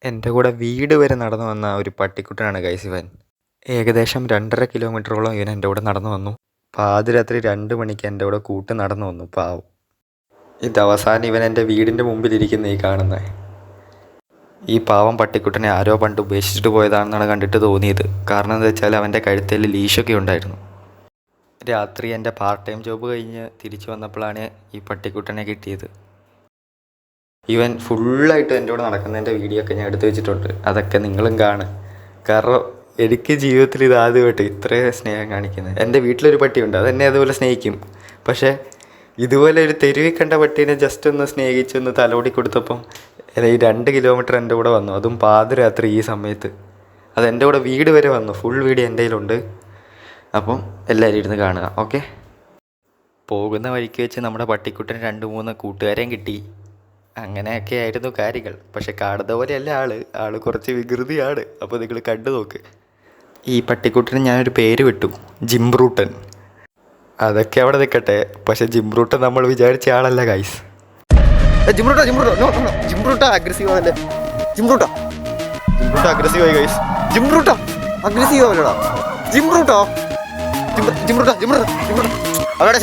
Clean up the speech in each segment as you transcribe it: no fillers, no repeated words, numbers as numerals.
എൻ്റെ കൂടെ വീട് വരെ നടന്നു വന്ന ഒരു പട്ടിക്കുട്ടനാണ് ഗൈസ് ഇവൻ. ഏകദേശം 2.5 കിലോമീറ്ററോളം ഇവൻ എൻ്റെ കൂടെ നടന്നു വന്നു. പാതിരാത്രി 2 മണിക്ക് എൻ്റെ കൂടെ കൂട്ട് നടന്നു വന്നു. പാവം. ഇത് അവസാനം ഇവൻ എൻ്റെ വീടിൻ്റെ മുമ്പിലിരിക്കുന്ന ഈ കാണുന്നത്. ഈ പാവം പട്ടിക്കുട്ടനെ ആരോ പണ്ട് ഉപേക്ഷിച്ചിട്ട് പോയതാണെന്നാണ് കണ്ടിട്ട് തോന്നിയത്. കാരണം എന്താ വെച്ചാൽ അവൻ്റെ കഴുത്തിൽ ലീഷൊക്കെ ഉണ്ടായിരുന്നു. രാത്രി എൻ്റെ പാർട്ട് ടൈം ജോബ് കഴിഞ്ഞ് തിരിച്ചു വന്നപ്പോഴാണ് ഈ പട്ടിക്കുട്ടനെ കിട്ടിയത്. ഇവൻ ഫുള്ളായിട്ട് എൻ്റെ കൂടെ നടക്കുന്നതിൻ്റെ വീഡിയോ ഒക്കെ ഞാൻ എടുത്തു വെച്ചിട്ടുണ്ട്. അതൊക്കെ നിങ്ങളും കാണും. കാരണം എനിക്ക് ജീവിതത്തിൽ ഇത് ആദ്യമായിട്ട് ഇത്രയും സ്നേഹം കാണിക്കുന്നത്. എൻ്റെ വീട്ടിലൊരു പട്ടിയുണ്ട്, അതെന്നെ അതുപോലെ സ്നേഹിക്കും. പക്ഷേ ഇതുപോലെ ഒരു തെരുവിൽ കണ്ട പട്ടീനെ ജസ്റ്റ് ഒന്ന് സ്നേഹിച്ചൊന്ന് തലോടി കൊടുത്തപ്പം ഈ 2 കിലോമീറ്റർ എൻ്റെ കൂടെ വന്നു. അതും പാതിരാത്രി ഈ സമയത്ത്. അതെൻ്റെ കൂടെ വീട് വരെ വന്നു. ഫുൾ വീഡിയോ എൻ്റെ കയ്യിലുണ്ട്. അപ്പം എല്ലാവരും ഇരുന്ന് കാണുക. ഓക്കെ. പോകുന്ന വഴിക്ക് വെച്ച് നമ്മുടെ പട്ടിക്കുട്ടന് 2-3 കൂട്ടുകാരെയും കിട്ടി. അങ്ങനെയൊക്കെ ആയിരുന്നു കാര്യങ്ങൾ. പക്ഷെ കാണുന്ന പോലെയല്ല ആള് കുറച്ച് വികൃതിയാണ്. അപ്പോൾ നിങ്ങൾ കണ്ടു നോക്ക്. ഈ പട്ടിക്കുട്ടന് ഞാനൊരു പേര് വിട്ടു, ജിംബ്രൂട്ടൻ. അതൊക്കെ അവിടെ നിൽക്കട്ടെ. പക്ഷെ ജിംബ്രൂട്ടൻ നമ്മൾ വിചാരിച്ച ആളല്ല ഗൈസ്. ജിംബ്രൂട്ട അഗ്രസീവ് ആണല്ലേ. ജിംബ്രൂട്ട അഗ്രസീവായി ഗൈസ്. ജിംബ്രൂട്ട അഗ്രസീവ് ആവല്ലടാ. ജിംബ്രൂട്ട അവിടെ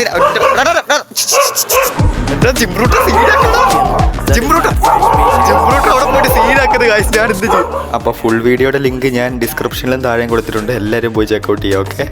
പോയിട്ട് സീനാക്കുന്നത് ഗൈസ്. ഞാൻ എന്ത് ചെയ്യും? അപ്പോൾ ഫുൾ വീഡിയോയുടെ ലിങ്ക് ഞാൻ ഡിസ്ക്രിപ്ഷനിലും താഴെയും കൊടുത്തിട്ടുണ്ട്. എല്ലാവരും പോയി ചെക്കൗട്ട് ചെയ്യാം. ഓക്കെ.